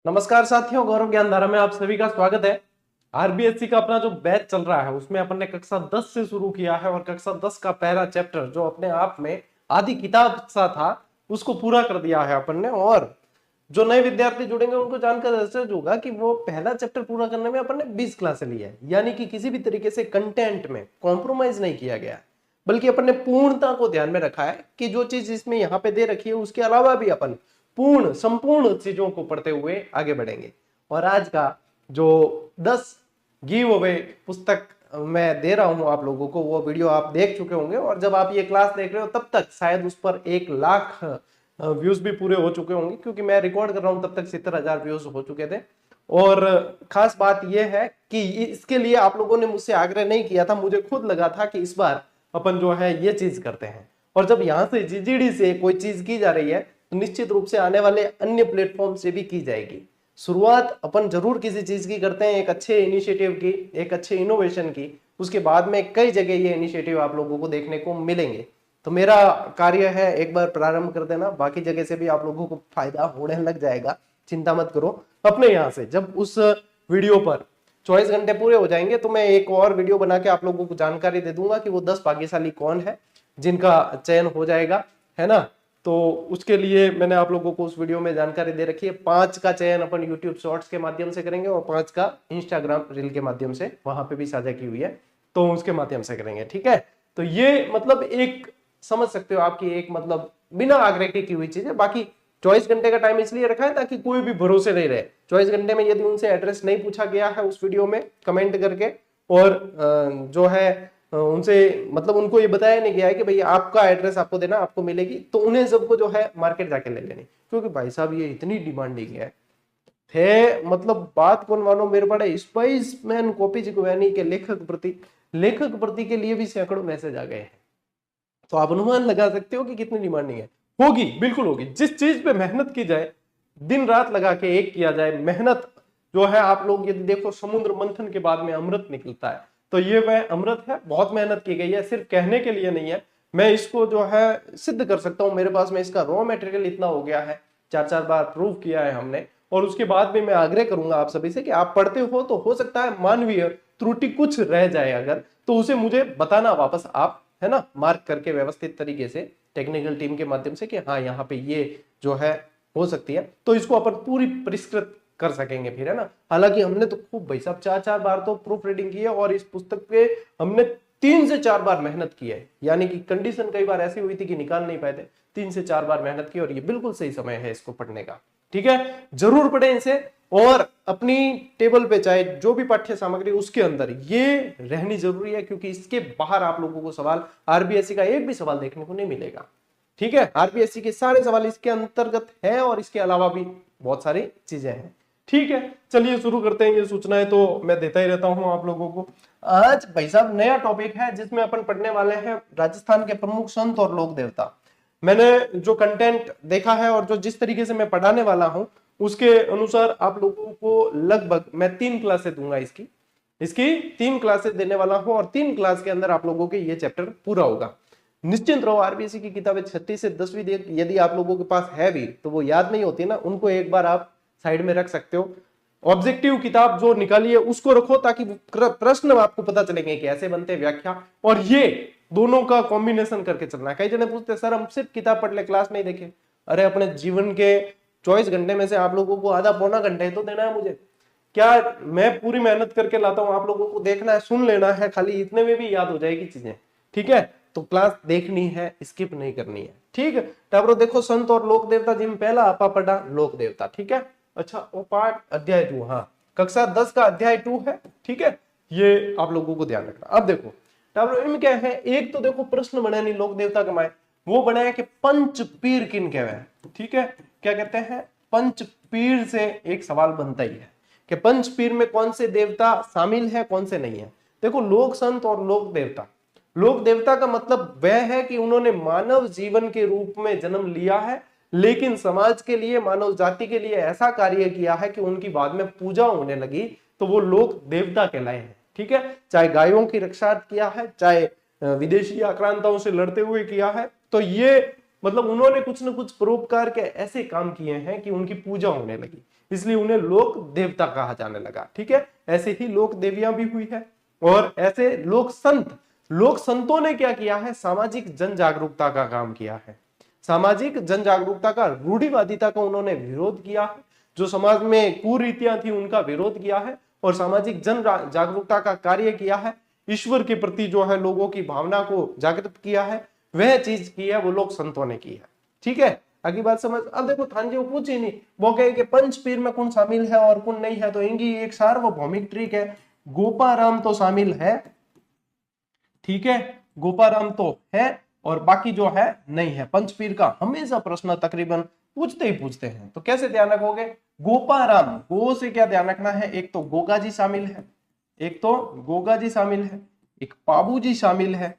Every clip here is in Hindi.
नमस्कार साथियों, गौरव ज्ञानधारा में आप सभी का स्वागत है। आरबीएससी का अपना जो बैच चल रहा है उसमें अपन ने कक्षा 10 से शुरू किया है और कक्षा 10 का पहला चैप्टर जो अपने आप में आधी किताब सा था उसको पूरा कर दिया है अपन ने। और जो नए विद्यार्थी जुड़ेंगे उनको जानकर ऐसे होगा कि वो पहला चैप्टर पूरा करने में अपन ने 20 क्लासें ली है, यानी कि किसी भी तरीके से कंटेंट में कॉम्प्रोमाइज नहीं किया गया, बल्कि अपन ने पूर्णता को ध्यान में रखा है कि जो चीज इसमें यहाँ पे दे रखी है उसके अलावा भी अपन पूर्ण संपूर्ण चीजों को पढ़ते हुए आगे बढ़ेंगे। और आज का जो 10 गिव अवे पुस्तक मैं दे रहा हूं आप लोगों को, वो वीडियो आप देख चुके होंगे और जब आप ये क्लास देख रहे हो तब तक शायद उस पर 1 लाख व्यूज भी पूरे हो चुके होंगे, क्योंकि मैं रिकॉर्ड कर रहा हूं तब तक 70,000 व्यूज हो चुके थे। और खास बात यह है कि इसके लिए आप लोगों ने मुझसे आग्रह नहीं किया था, मुझे खुद लगा था कि इस बार अपन जो है ये चीज करते हैं। और जब यहां से जीजीडी से कोई चीज की जा रही है तो निश्चित रूप से आने वाले अन्य प्लेटफॉर्म से भी की जाएगी। शुरुआत अपन जरूर किसी चीज की करते हैं, एक अच्छे इनिशिएटिव की, एक अच्छे इनोवेशन की, उसके बाद में कई जगह ये इनिशिएटिव आप लोगों को देखने को मिलेंगे। तो मेरा कार्य है एक बार प्रारंभ कर देना, बाकी जगह से भी आप लोगों को फायदा होने लग जाएगा, चिंता मत करो। अपने यहाँ से जब उस वीडियो पर 24 घंटे पूरे हो जाएंगे तो मैं एक और वीडियो बना के आप लोगों को जानकारी दे दूंगा कि वो 10 भाग्यशाली कौन है जिनका चयन हो जाएगा, है ना। तो उसके लिए मैंने आप लोगों को उस वीडियो में जानकारी दे रखी है। 5 का चयन अपन यूट्यूब शॉर्ट्स के माध्यम से करेंगे और 5 का इंस्टाग्राम रील के माध्यम से, वहां पे भी साझा की हुई है, तो उसके माध्यम से करेंगे, ठीक है। तो ये मतलब एक समझ सकते हो आपकी एक मतलब बिना आग्रह की हुई चीज है। बाकी 24 घंटे का टाइम इसलिए रखा है ताकि कोई भी भरोसे नहीं रहे। 24 घंटे में यदि उनसे एड्रेस नहीं पूछा गया है उस वीडियो में कमेंट करके, और जो है उनसे मतलब उनको ये बताया नहीं गया है कि भाई आपका एड्रेस आपको देना, आपको मिलेगी, तो उन्हें सबको जो है मार्केट जाके ले लेनी, क्योंकि भाई साहब ये इतनी डिमांडिंग है मतलब बात कौन मानो, मेरे बड़े स्पाइसमैन कॉपी जिगवानी के लेखक प्रति के लिए भी सैकड़ों मैसेज आ गए हैं। तो आप अनुमान लगा सकते हो कि कितनी डिमांडिंग है। होगी, बिल्कुल होगी। जिस चीज पे मेहनत की जाए, दिन रात लगा के एक किया जाए, मेहनत जो है, आप लोग यदि देखो समुद्र मंथन के बाद में अमृत निकलता है, तो ये वह अमृत है। बहुत मेहनत की गई है, सिर्फ कहने के लिए नहीं है। मैं इसको जो है सिद्ध कर सकता हूं, मेरे पास में इसका रॉ मटेरियल इतना हो गया है, 4-4 बार प्रूव किया है हमने। और उसके बाद भी मैं आग्रह करूंगा आप सभी से कि आप पढ़ते हो तो हो सकता है मानवीय त्रुटि कुछ रह जाए अगर, तो उसे मुझे बताना वापस आप, है ना, मार्क करके व्यवस्थित तरीके से टेक्निकल टीम के माध्यम से कि हाँ यहाँ पे ये जो है हो सकती है, तो इसको अपन पूरी परिष्कृत कर सकेंगे फिर, है ना। हालांकि हमने तो खूब भाई साहब 4-4 बार तो प्रूफ रीडिंग की है और इस पुस्तक पे हमने 3 से 4 बार मेहनत की है, यानी कि कंडीशन कई बार ऐसी हुई थी कि निकाल नहीं पाए थे। 3 से 4 बार मेहनत की और ये बिल्कुल सही समय है इसको पढ़ने का, ठीक है। जरूर पढ़ें इसे, और अपनी टेबल पे चाहे जो भी पाठ्य सामग्री उसके अंदर ये रहनी जरूरी है, क्योंकि इसके बाहर आप लोगों को सवाल, आरबीएससी का एक भी सवाल देखने को नहीं मिलेगा, ठीक है। आरबीएससी के सारे सवाल इसके अंतर्गत है और इसके अलावा भी बहुत सारी चीजें हैं, ठीक है। चलिए शुरू करते हैं। ये सूचनाएं तो मैं देता ही रहता हूं आप लोगों को। आज भाई साहब नया टॉपिक है जिसमें अपन पढ़ने वाले हैं राजस्थान के प्रमुख संत और लोक देवता। मैंने जो कंटेंट देखा है और जो जिस तरीके से मैं पढ़ाने वाला हूं उसके अनुसार आप लोगों को लगभग मैं 3 क्लासें दूंगा, इसकी 3 क्लासें देने वाला हूं और 3 क्लास के अंदर आप लोगों के ये चैप्टर पूरा होगा। निश्चिंत रहो, आरबीएससी की किताबें 6ठी से 10वीं यदि आप लोगों के पास है भी तो वो याद नहीं होती ना, उनको एक बार आप साइड में रख सकते हो। ऑब्जेक्टिव किताब जो निकाली है उसको रखो ताकि प्रश्न आपको पता चलेंगे कि ऐसे बनते व्याख्या, और ये दोनों का कॉम्बिनेशन करके चलना है। कई जने पूछते सर हम सिर्फ किताब पढ़ ले, क्लास नहीं देखे। अरे अपने जीवन के 24 घंटे में से आप लोगों को आधा पौना घंटे तो देना है मुझे। क्या मैं पूरी मेहनत करके लाता हूं, आप लोगों को देखना है, सुन लेना है, खाली इतने में भी याद हो जाएगी चीजें, ठीक है। तो क्लास देखनी है, स्किप नहीं करनी है, ठीक है। टाबरो देखो, संत और लोक देवता जी में पहला आपा पढ़ा लोक देवता, ठीक है। अच्छा वो पाठ अध्याय 2, हाँ कक्षा 10 का अध्याय 2 है, ठीक है। ये आप लोगों को ध्यान रखना। अब देखो टाबरो इनमें क्या है, एक तो देखो प्रश्न बना नहीं लोक देवता कमाए, वो बनाया कि पंच पीर किन कहवे, ठीक है। क्या कहते हैं, पंच पीर से एक सवाल बनता ही है कि पंच पीर में कौन से देवता शामिल है कौन से नहीं है। देखो लोक संत और लोक देवता, लोक देवता का मतलब वह है कि उन्होंने मानव जीवन के रूप में जन्म लिया है, लेकिन समाज के लिए, मानव जाति के लिए ऐसा कार्य किया है कि उनकी बाद में पूजा होने लगी, तो वो लोक देवता कहलाए हैं, ठीक है। चाहे गायों की रक्षा किया है, चाहे विदेशी आक्रांताओं से लड़ते हुए किया है, तो ये मतलब उन्होंने कुछ न कुछ परोपकार के ऐसे काम किए हैं कि उनकी पूजा होने लगी, इसलिए उन्हें लोक देवता कहा जाने लगा। ठीक है, ऐसे ही लोक देवियां भी हुई है। और ऐसे लोक संतों ने क्या किया है, सामाजिक जन जागरूकता का काम किया है। सामाजिक जन जागरूकता का, रूढ़िवादिता का उन्होंने विरोध किया है, जो समाज में कुरीतियां थी उनका विरोध किया है और सामाजिक जन जागरूकता का कार्य किया है। ईश्वर के प्रति जो है लोगों की भावना को जागृत किया है, वह चीज की है वो लोक संतों ने की है। ठीक है, आगे बात समझ। अब देखो थान जी वो पूछ ही नहीं, वो कहे कि पंच पीर में कौन शामिल है और कौन नहीं है, तो इनकी एक सार्वभौमिक ट्रिक है, गोपाराम तो शामिल है, ठीक है, गोपाराम तो है और बाकी जो है नहीं है। पंचपीर का हमेशा प्रश्न तकरीबन पूछते ही पूछते हैं, तो कैसे ध्यान रखोगे, गोपाराम, गो से क्या ध्यान रखना है, एक तो गोगा जी शामिल है, एक तो गोगा जी शामिल है, एक पाबू जी शामिल है,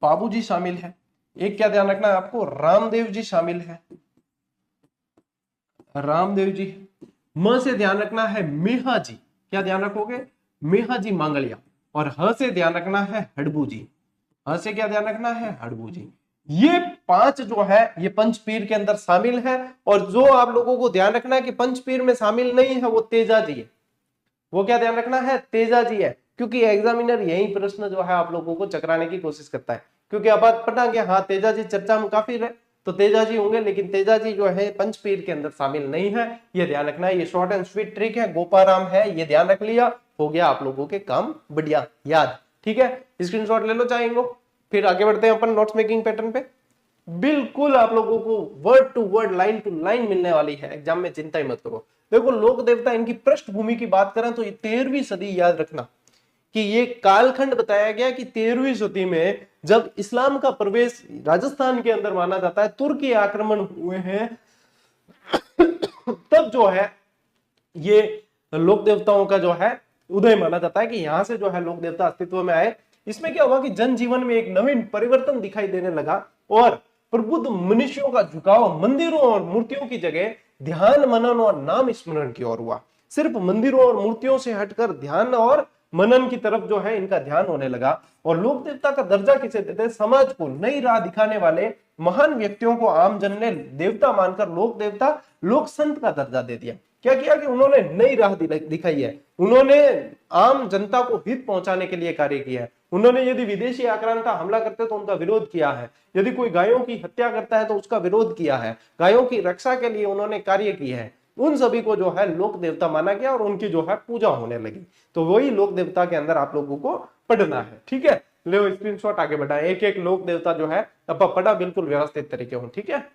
पाबू जी शामिल है, एक क्या ध्यान रखना है आपको, रामदेव जी शामिल है, रामदेव जी। म से ध्यान रखना है मेहा जी, क्या ध्यान रखोगे, मेहा जी मांगलिया। और ह से ध्यान रखना है हडबू जी, ह से क्या ध्यान रखना है, हडबू जी। ये पांच जो है ये पंचपीर के अंदर शामिल है। और जो आप लोगों को ध्यान रखना है कि पंचपीर में शामिल नहीं है वो तेजा जी है, वो क्या ध्यान रखना है, तेजा जी है। क्योंकि एग्जामिनर यही प्रश्न जो है आप लोगों को चकराने की कोशिश करता है, क्योंकि अब आप पता कि हाँ तेजा जी चर्चा में काफी रहे तो तेजा जी होंगे, लेकिन तेजा जी जो है पंचपीर के अंदर शामिल नहीं है, ये ध्यान रखना है। ये शॉर्ट एंड स्वीट ट्रिक है, गोपाराम है, ये ध्यान रख लिया, हो गया आप लोगों के काम बढ़िया याद। ठीक है, स्क्रीनशॉट ले लो चाहेंगे। फिर आगे बढ़ते हैं अपन नोट्स मेकिंग पैटर्न पे। बिल्कुल आप लोगों को word to word, line to line मिलने वाली है एग्जाम में, चिंता ही मत करो। देखो लोक देवता, इनकी पृष्ठभूमि की बात करें तो ये 13वीं सदी, याद रखना कि ये कालखंड बताया गया कि 13वीं सदी में जब इस्लाम का प्रवेश राजस्थान के अंदर माना जाता है, तुर्की आक्रमण हुए हैं, तब जो है ये लोक देवताओं का जो है उदय माना जाता है कि यहां से जो है लोक देवता अस्तित्व में आए। इसमें क्या हुआ कि जनजीवन में एक नवीन परिवर्तन दिखाई देने लगा और प्रबुद्ध मनुष्यों का झुकाव मंदिरों और मूर्तियों की जगह ध्यान, मनन और नाम स्मरण की ओर हुआ। सिर्फ मंदिरों और मूर्तियों से हटकर ध्यान और मनन की तरफ जो है इनका ध्यान होने लगा। और लोक देवता का दर्जा किसे देते हैं, समाज को नई राह दिखाने वाले महान व्यक्तियों को आम जन ने देवता मानकर लोक देवता, लोक संत का दर्जा दे दिया। क्या किया कि उन्होंने नई राह दिखाई है, उन्होंने आम जनता को हित पहुंचाने के लिए कार्य किया है। उन्होंने यदि विदेशी आक्रांता हमला करते तो उनका विरोध किया है, यदि कोई गायों की हत्या करता है तो उसका विरोध किया है, गायों की रक्षा के लिए उन्होंने कार्य किया है। उन सभी को जो है लोक देवता माना गया और उनकी जो है पूजा होने लगी। तो वही लोक देवता के अंदर आप लोगों को पढ़ना है। ठीक है, ले स्क्रीनशॉट आगे बढ़ाएं, एक एक लोक देवता जो है अब पढ़ा बिल्कुल व्यवस्थित तरीके हो। ठीक है,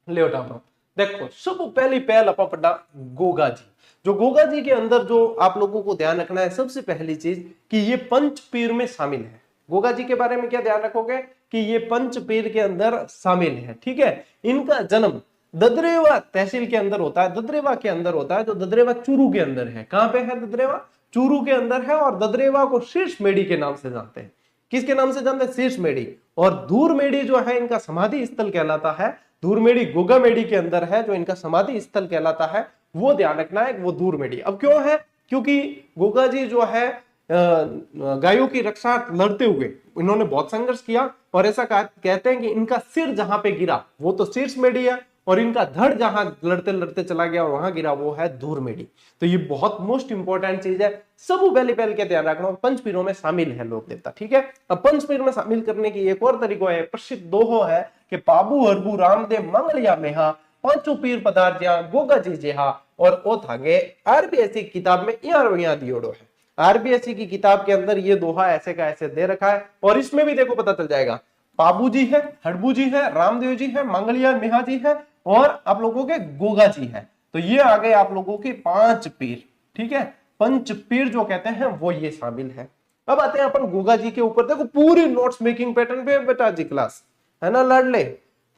ले उठाओ। देखो सब पहली पहल अपा पढ़ा गोगा जी। जो गोगा जी के अंदर जो आप लोगों को ध्यान रखना है, सबसे पहली चीज कि ये पंचपीर में शामिल है। गोगा जी के बारे में क्या ध्यान रखोगे कि ये पंचपीर के अंदर शामिल है। ठीक है, इनका जन्म ददरेवा तहसील के अंदर होता है, ददरेवा के अंदर होता है, जो ददरेवा चूरू के अंदर है। कहां पे है ददरेवा, चूरू के अंदर है। और ददरेवा को शीर्ष मेढ़ी के नाम से जानते हैं। किसके नाम से जानते हैं, शीर्ष मेढ़ी। और धूर मेढ़ी जो है इनका समाधि स्थल कहलाता है। धूर मेढ़ी गोगा मेढ़ी के अंदर है, जो इनका समाधि स्थल कहलाता है, वो ध्यान रखना है, वो धूर मेढ़ी। अब क्यों है, क्योंकि गोगा जी जो है गायों की रक्षा लड़ते हुए इन्होंने बहुत संघर्ष किया। और ऐसा कहते हैं कि इनका सिर जहां पे गिरा वो तो शीर्ष मेढ़ी है, और इनका धड़ जहां लड़ते लड़ते चला गया और वहां गिरा वो है धूर मेढ़ी। तो ये बहुत मोस्ट इंपॉर्टेंट चीज है, सब पहले पहल के ध्यान रखना। पंचपीरों में शामिल है लोक देवता। ठीक है, अब पंचपीर में शामिल करने की एक और तरीका है, प्रसिद्ध दोहो है कि पाबू हरबू रामदेव मंगलिया मेहा पांचों पीर पदार्थ गोगा जी जेहा। और ओ थागे आरबीएससी किताब में यहाँ दियोड़ो है। आरबीएससी की किताब के अंदर ये दोहा ऐसे का ऐसे दे रखा है। और इसमें भी देखो पता चल जाएगा, पाबू जी है, हड़बू जी है, रामदेव जी है, मंगलिया मेहा जी है और आप लोगों के गोगा जी है। तो ये आ गए आप लोगों के पांच पीर। ठीक है, पंच पीर जो कहते हैं वो ये शामिल है। अब आते हैं अपन गोगा जी के ऊपर। देखो पूरी नोट्स मेकिंग पैटर्न पे बेटा जी क्लास है ना लाडले,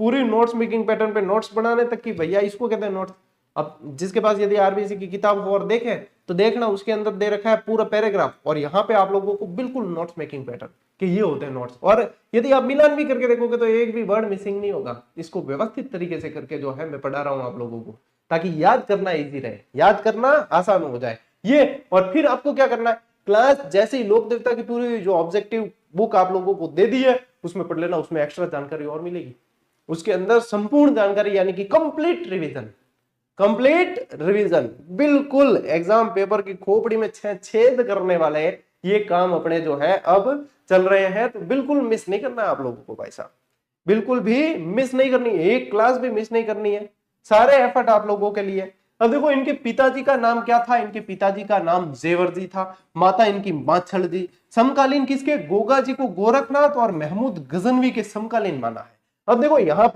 पूरी नोट्स मेकिंग पैटर्न पे, नोट्स बनाने तक की भैया इसको कहते हैं नोट्स। अब जिसके पास यदि आरबीसी की किताब हो और देखे तो देखना उसके अंदर दे रखा है पूरा पैराग्राफ, और यहाँ पे आप लोगों को बिल्कुल नोट्स मेकिंग पैटर्न कि ये होते हैं नोट्स। और यदि आप मिलान भी करके देखोगे तो एक भी वर्ड मिसिंग नहीं होगा। इसको व्यवस्थित तरीके से करके जो है मैं पढ़ा रहा हूँ आप लोगों को, ताकि याद करना इजी रहे, याद करना आसान हो जाए ये। और फिर आपको क्या करना है, क्लास जैसे ही लोक देवता की पूरी जो ऑब्जेक्टिव बुक आप लोगों को दे दी है उसमें पढ़ लेना, उसमें एक्स्ट्रा जानकारी और मिलेगी। उसके अंदर संपूर्ण जानकारी यानी कि कंप्लीट रिवीजन, कंप्लीट रिवीजन, बिल्कुल एग्जाम पेपर की खोपड़ी में छेद करने वाले ये काम अपने जो है अब चल रहे हैं। तो बिल्कुल मिस नहीं करना है आप लोगों को भाई साहब, बिल्कुल भी मिस नहीं करनी है, एक क्लास भी मिस नहीं करनी है, सारे एफर्ट आप लोगों के लिए। अब देखो इनके पिताजी का नाम क्या था, इनके पिताजी का नाम जेवर जी था, माता इनकी माछड़ जी। समकालीन किसके, गोगा जी को गोरखनाथ और महमूद गजनवी के समकालीन माना है। अब देखो यहाँ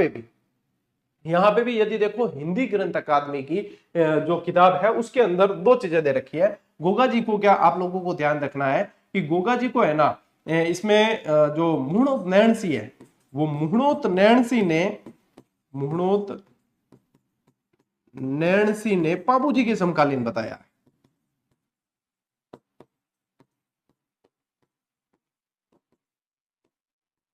पे भी यदि देखो हिंदी ग्रंथ अकादमी की जो किताब है उसके अंदर दो चीजें दे रखी है। गोगा जी को क्या आप लोगों को ध्यान रखना है कि गोगा जी को है ना इसमें जो मुहणोत नैणसी है, वो मुहणोत नैणसी ने पाबू जी के समकालीन बताया है।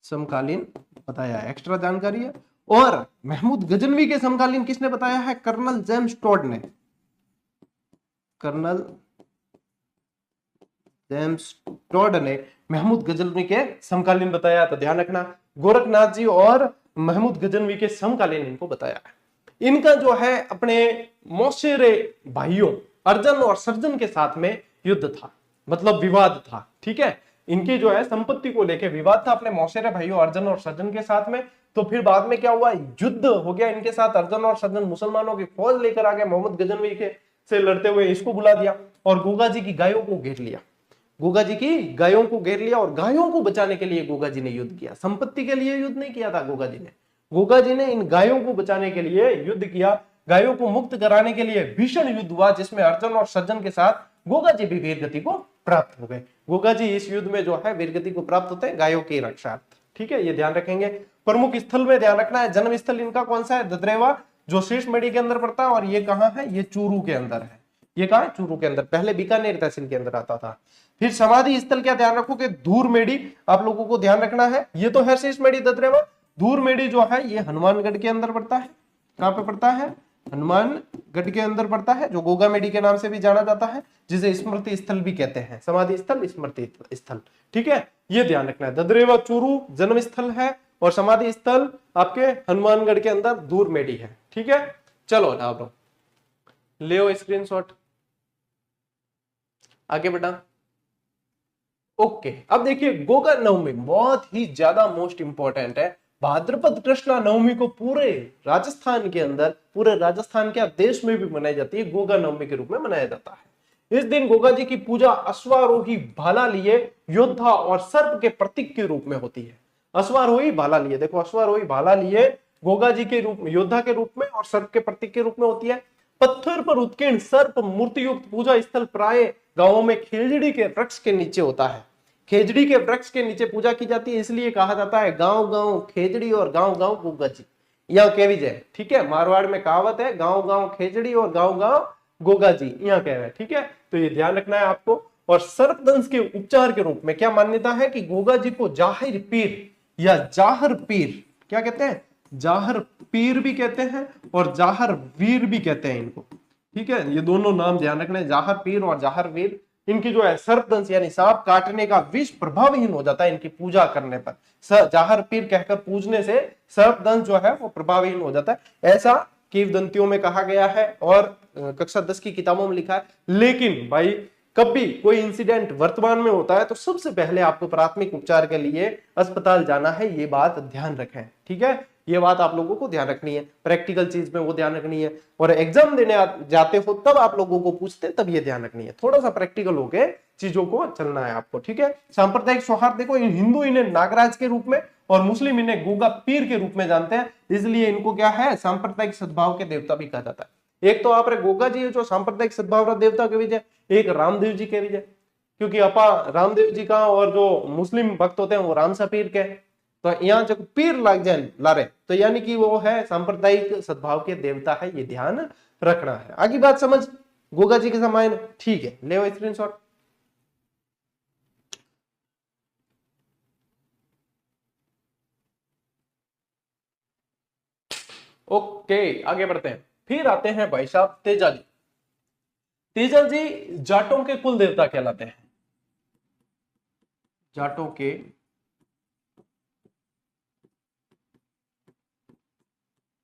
समकालीन बताया है, एक्स्ट्रा जानकारी है। और महमूद गजनवी के समकालीन किसने बताया है, कर्नल जेम्स टॉड ने, कर्नल जेम्स टॉड ने महमूद गजनवी के समकालीन बताया। तो ध्यान रखना गोरखनाथ जी और महमूद गजनवी के समकालीन इनको बताया है। इनका जो है अपने मौसेरे भाइयों अर्जन और सर्जन के साथ में युद्ध था, मतलब विवाद था, ठीक है। इनकी जो है संपत्ति को लेकर विवाद था अपने मौसेरे भाइयों अर्जन और सर्जन के साथ में। तो फिर बाद में क्या हुआ, युद्ध हो गया इनके साथ। अर्जन और सर्जन मुसलमानों की फौज लेकर आ गए, मोहम्मद गजनवी के से लड़ते हुए इसको बुला दिया और गोगा जी की गायों को घेर लिया, गोगा जी की गायों को घेर लिया। और गायों को बचाने के लिए गोगा जी ने युद्ध किया, संपत्ति के लिए युद्ध नहीं किया था गोगा जी ने। गोगा जी ने इन गायों को बचाने के लिए युद्ध किया, गायों को मुक्त कराने के लिए भीषण युद्ध हुआ, जिसमें अर्जुन और सज्जन के साथ गोगा जी भी वीरगति को प्राप्त हो गए। गोगा जी इस युद्ध में जो है वीरगति को प्राप्त होते हैं गायों की रक्षार्थ, ठीक है, ये ध्यान रखेंगे। प्रमुख स्थल में ध्यान रखना है, जन्म स्थल इनका कौन सा है, ददरेवा जो शीर्षमेड़ी के अंदर पड़ता है। और ये कहां है, ये चूरू के अंदर है। ये कहां है, चूरू के अंदर, पहले बीकानेर तहसील के अंदर आता था। फिर समाधि स्थल क्या ध्यान रखोगे, धूरमेड़ी आप लोगों को ध्यान रखना है। ये तो है शीर्षमेड़ी ददरेवा, धूरमेड़ी जो है ये हनुमानगढ़ के अंदर पड़ता है। कहां पे पड़ता है, हनुमानगढ़ के अंदर पड़ता है, जो गोगामेडी के नाम से भी जाना जाता है, जिसे स्मृति स्थल भी कहते हैं, समाधि स्थल स्मृति स्थल, ठीक है, ये ध्यान रखना है। ददरेवा चूरू जन्म स्थल है और समाधि स्थल आपके हनुमानगढ़ के अंदर धूरमेड़ी है, ठीक है। चलो ना आप ले स्क्रीनशॉट, आगे बढ़ा। ओके, अब देखिए गोगा नवमी बहुत ही ज्यादा मोस्ट इंपॉर्टेंट है। भाद्रपद कृष्णा नवमी को पूरे राजस्थान के अंदर, पूरे राजस्थान के देश में भी मनाई जाती है, गोगा नवमी के रूप में मनाया जाता है। इस दिन गोगा जी की पूजा अश्वारोही भाला लिए योद्धा और सर्प के प्रतीक के रूप में होती है। अश्वारोही भाला लिए, देखो अश्वारोही भाला लिए गोगा जी के रूप में, योद्धा के रूप में और सर्प के प्रतीक के रूप में होती है। पत्थर पर उत्कीर्ण सर्प मूर्ति युक्त पूजा स्थल प्राय गांवों में खेजड़ी के वृक्ष के नीचे होता है। खेजड़ी के वृक्ष के नीचे पूजा की जाती है, इसलिए कहा जाता है गांव गांव खेजड़ी और गांव गांव गोगा जी, यहाँ कह विजय, ठीक है। मारवाड़ में कहावत है गांव गांव खेजड़ी और गांव गांव गोगा जी, यहाँ कह रहे हैं, ठीक है। तो ये ध्यान रखना है आपको। और सर्पदंश के उपचार के रूप में क्या मान्यता है कि गोगा जी को जाहिर पीर या जाहर पीर, क्या कहते हैं, जाहर पीर भी कहते हैं और जाहर वीर भी कहते हैं इनको, ठीक है। ये दोनों नाम ध्यान रखना है, जाहर पीर और जाहर वीर। इनकी जो है सर्पदंश यानी सांप काटने का विष प्रभावहीन हो जाता है इनकी पूजा करने पर। जाहर पीर कहकर पूजने से सर्पदंश जो है वो प्रभावहीन हो जाता है, ऐसा किंवदंतियों में कहा गया है और कक्षा 10 की किताबों में लिखा है। लेकिन भाई कभी कोई इंसिडेंट वर्तमान में होता है तो सबसे पहले आपको प्राथमिक उपचार के लिए अस्पताल जाना है, ये बात ध्यान रखें, ठीक है। ये बात आप लोगों को ध्यान रखनी है, प्रैक्टिकल चीज में वो ध्यान रखनी है। और एग्जाम देने जाते हो तब आप लोगों को पूछते तब ये ध्यान रखनी है, थोड़ा सा प्रैक्टिकल होके चीजों को चलना है आपको, ठीक है। सांप्रदायिक सौहार्द देखो, हिंदू इन्हें नागराज के रूप में और मुस्लिम इन्हें गोगा पीर के रूप में जानते हैं, इसलिए इनको क्या है सांप्रदायिक सद्भाव के देवता भी कहा जाता है। एक तो आप गोगा जी जो सांप्रदायिक सद्भाव देवता के विजय, एक रामदेव जी के विजय, क्योंकि अपा रामदेव जी का और जो मुस्लिम भक्त होते हैं वो रामसा पीर के, तो यहाँ जब पीर लग जाए लारे तो यानी कि वो है सांप्रदायिक सद्भाव के देवता है, ये ध्यान रखना है। आगे बात समझ, गोगा जी के समान, ठीक है, ले स्क्रीनशॉट। ओके, आगे बढ़ते हैं। फिर आते हैं भाई साहब तेजा जी। तेजा जी जाटों के कुल देवता कहलाते हैं, जाटों के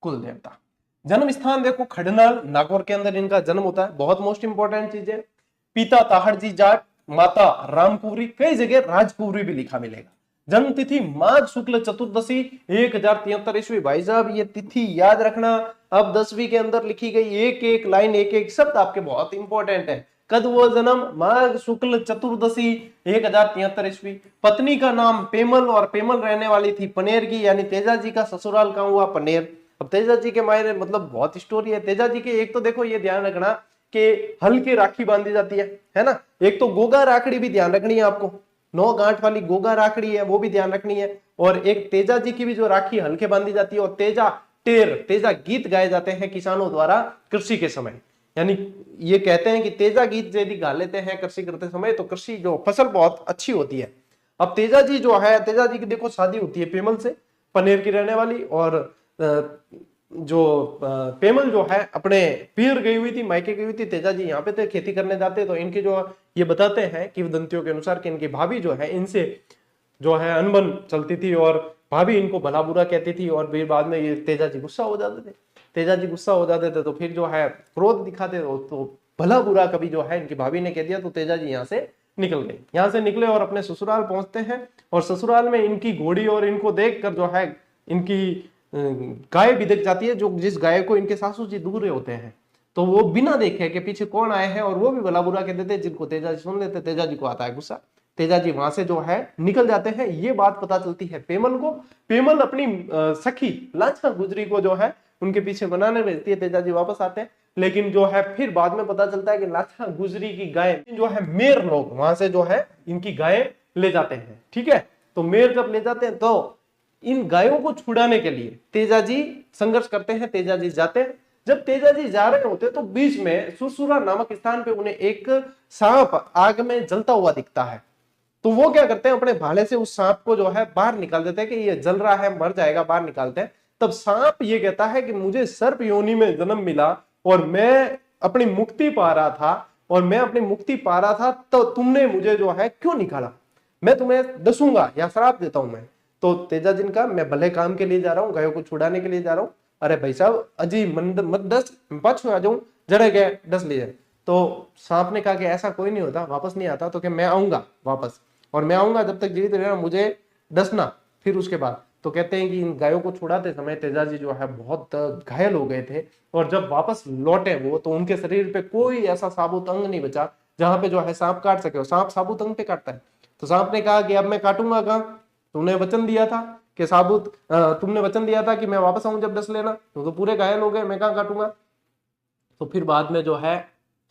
कुल देवता। जन्म स्थान देखो खडनाल नागौर के अंदर इनका जन्म होता है, बहुत मोस्ट इंपॉर्टेंट चीज है। पिता ताहड़जी जाट, माता रामकुवरी, कई जगह राजकुवरी भी लिखा मिलेगा। जन्म तिथि माघ शुक्ल चतुर्दशी 1073 ईस्वी। भाई साहब ये तिथि याद रखना, अब 10वीं के अंदर लिखी गई एक एक लाइन, एक एक शब्द आपके बहुत इंपॉर्टेंट है। कद वो जन्म, माघ शुक्ल चतुर्दशी 1073 ईस्वी। पत्नी का नाम पेमल, और पेमल रहने वाली थी पनेर की, यानी तेजा जी का ससुराल कहां हुआ? पनेर। अब तेजा जी के मायने मतलब बहुत स्टोरी है तेजा जी के। एक तो देखो ये ध्यान रखना कि हल्की राखी बांधी जाती है ना। एक तो गोगा राखड़ी भी ध्यान रखनी है आपको, 9 गांठ वाली गोगा राखड़ी है वो भी ध्यान रखनी है। और एक तेजा जी की भी जो राखी हल्के बांधी जाती है। और तेजा टेर, तेजा गीत गाए जाते हैं किसानों द्वारा कृषि के समय, यानी ये कहते हैं कि तेजा गीत यदि गा लेते हैं कृषि करते समय तो कृषि जो फसल बहुत अच्छी होती है। अब तेजा जी जो है, तेजा जी की देखो शादी होती है पेमल से, पनेर की रहने वाली। और जो पेमल जो है अपने पीर गई हुई थी, मायके गई हुई थी, तेजा जी यहाँ पे थे खेती करने जाते। तो इनके जो ये बताते हैं किंवदंतियों के अनुसार कि इनकी भाभी जो है इनसे जो है अनबन चलती थी, और भाभी इनको भला बुरा कहती थी। और फिर बाद में ये तेजा जी गुस्सा हो जाते थे, तेजा जी गुस्सा हो जाते थे तो फिर जो है क्रोध दिखाते तो भला बुरा कभी जो है इनकी भाभी ने कह दिया, तो तेजा जी यहाँ से निकल गए। यहाँ से निकले और अपने ससुराल पहुंचते हैं। और ससुराल में इनकी घोड़ी और इनको देखकर जो है इनकी गाय भी दिख जाती है, जो जिस गाय को इनके सासू जी दूर होते हैं। तो वो बिना देखे कि पीछे कौन आए हैं, और वो भी भला बुरा कह देते, जिनको तेजा जी सुन लेते, तेजा जी को आता है गुस्सा। तेजा जी वहां से जो है निकल जाते हैं। ये बात पता चलती है पेमल को। पेमल अपनी सखी लाछा गुजरी को जो है उनके पीछे बनाने भेजती है। तेजा जी वापस आते हैं, लेकिन जो है फिर बाद में पता चलता है कि लाछा गुजरी की गाय जो है मेर लोग वहां से जो है इनकी गाय ले जाते हैं। ठीक है, तो मेर जब ले जाते हैं तो इन गायों को छुड़ाने के लिए तेजा जी संघर्ष करते हैं, तेजा जी जाते हैं। जब तेजा जी जा रहे होते तो बीच में सुरसुरा नामक स्थान पे उन्हें एक सांप आग में जलता हुआ दिखता है। तो वो क्या करते हैं, अपने भाले से उस सांप को जो है बाहर निकाल देते हैं कि ये जल रहा है, मर जाएगा, बाहर निकालते हैं। तब सांप ये कहता है कि मुझे सर्प योनि में जन्म मिला और मैं अपनी मुक्ति पा रहा था, और मैं अपनी मुक्ति पा रहा था तो तुमने मुझे जो है क्यों निकाला? मैं तुम्हें डसूंगा या श्राप देता हूं मैं। तो तेजा जिन का मैं भले काम के लिए जा रहा हूँ, गायों को छुड़ाने के लिए जा रहा हूँ। अरे भाई साहब अजी मत डस, पाछू आ जाऊं, जड़े गए डस लिए। तो सांप ने कहा कि ऐसा कोई नहीं होता, वापस नहीं आता, तो कि मैं आऊंगा वापस, और मैं आऊंगा जब तक जीवित रहना, मुझे डसना। फिर उसके बाद तो कहते हैं कि इन गायों को छुड़ाते समय तेजा जी जो है बहुत घायल हो गए थे। और जब वापस लौटे वो, तो उनके शरीर पे कोई ऐसा साबुत अंग नहीं बचा जहां पे जो है सांप काट सके। और सांप साबुत अंग पे काटता है। तो सांप ने कहा कि अब मैं काटूंगा कहाँ? तुमने वचन दिया था कि तुमने वचन दिया था कि मैं वापस आऊं जब डस लेना, तो पूरे घायल हो गए, मैं कहाँ काटूंगा? तो फिर बाद में जो है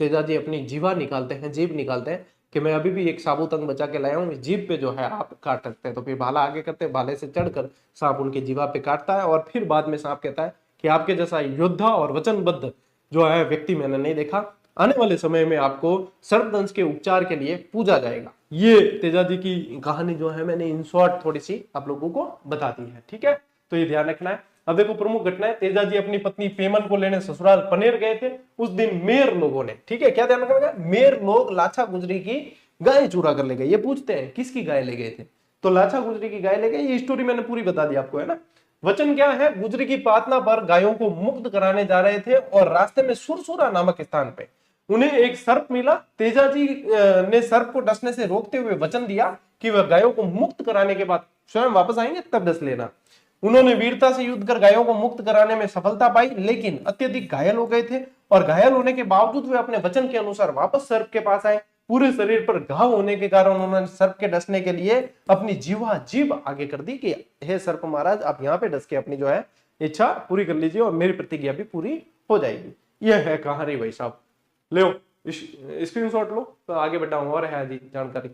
तेजा जी अपनी जीवा निकालते हैं, जीभ निकालते हैं कि मैं अभी भी एक साबुत अंग बचा के लाया हूँ, जीभ पे जो है आप काट सकते हैं। तो फिर भाला आगे करते हैं, भाले से चढ़कर सांप उनकी जीवा पे काटता है। और फिर बाद में सांप कहता है कि आपके जैसा योद्धा और वचनबद्ध जो है व्यक्ति मैंने नहीं देखा, आने वाले समय में आपको सर्पदंश के उपचार के लिए पूजा जाएगा। ये तेजा जी की कहानी जो है मैंने इन शॉर्ट थोड़ी सी आप लोगों को बता दी है। ठीक है, तो ये ध्यान रखना है। अब देखो प्रमुख घटनाएं, तेजा जी अपनी पत्नी पेमल को लेने ससुराल पनेर गए थे। उस दिन मेर लोगों ने, ठीक है क्या ध्यान रखना, मेर लोग लाछा गुजरी की गाय चुरा कर ले गए। ये पूछते हैं किसकी गाय ले गए थे, तो लाछा गुजरी की गाय ले गए। ये स्टोरी मैंने पूरी बता दी आपको, है ना। वचन क्या है, गुजरी की प्रार्थना पर गायों को मुक्त कराने जा रहे थे और रास्ते में सुरसुरा नामक स्थान पे उन्हें एक सर्प मिला। तेजा जी ने सर्प को डसने से रोकते हुए वचन दिया कि वह गायों को मुक्त कराने के बाद स्वयं वापस आएंगे तब डस लेना। उन्होंने वीरता से युद्ध कर गायों को मुक्त कराने में सफलता पाई, लेकिन अत्यधिक घायल हो गए थे। और घायल होने के बावजूद वे अपने वचन के अनुसार वापस सर्प के पास आए। पूरे शरीर पर घाव होने के कारण उन्होंने सर्प के डसने के लिए अपनी जीभ आगे कर दी कि हे सर्प महाराज, आप यहाँ पे डस के अपनी जो है इच्छा पूरी कर लीजिए और मेरी प्रतिज्ञा भी पूरी हो जाएगी। यह है कहानी भाई साहब, लो स्क्रीनशॉट लो, तो आगे बढ़ाऊं और है जी जानकारी।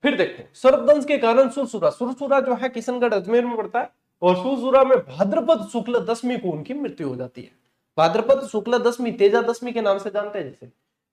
फिर देखो सर्पदंश के कारण सुरसुरा जो है किशनगढ़ अजमेर में पड़ता है। और सुरसुरा में भाद्रपद शुक्ल दशमी को उनकी मृत्यु हो जाती है। भाद्रपद शुक्ल दशमी तेजा दशमी के नाम से जानते हैं। जैसे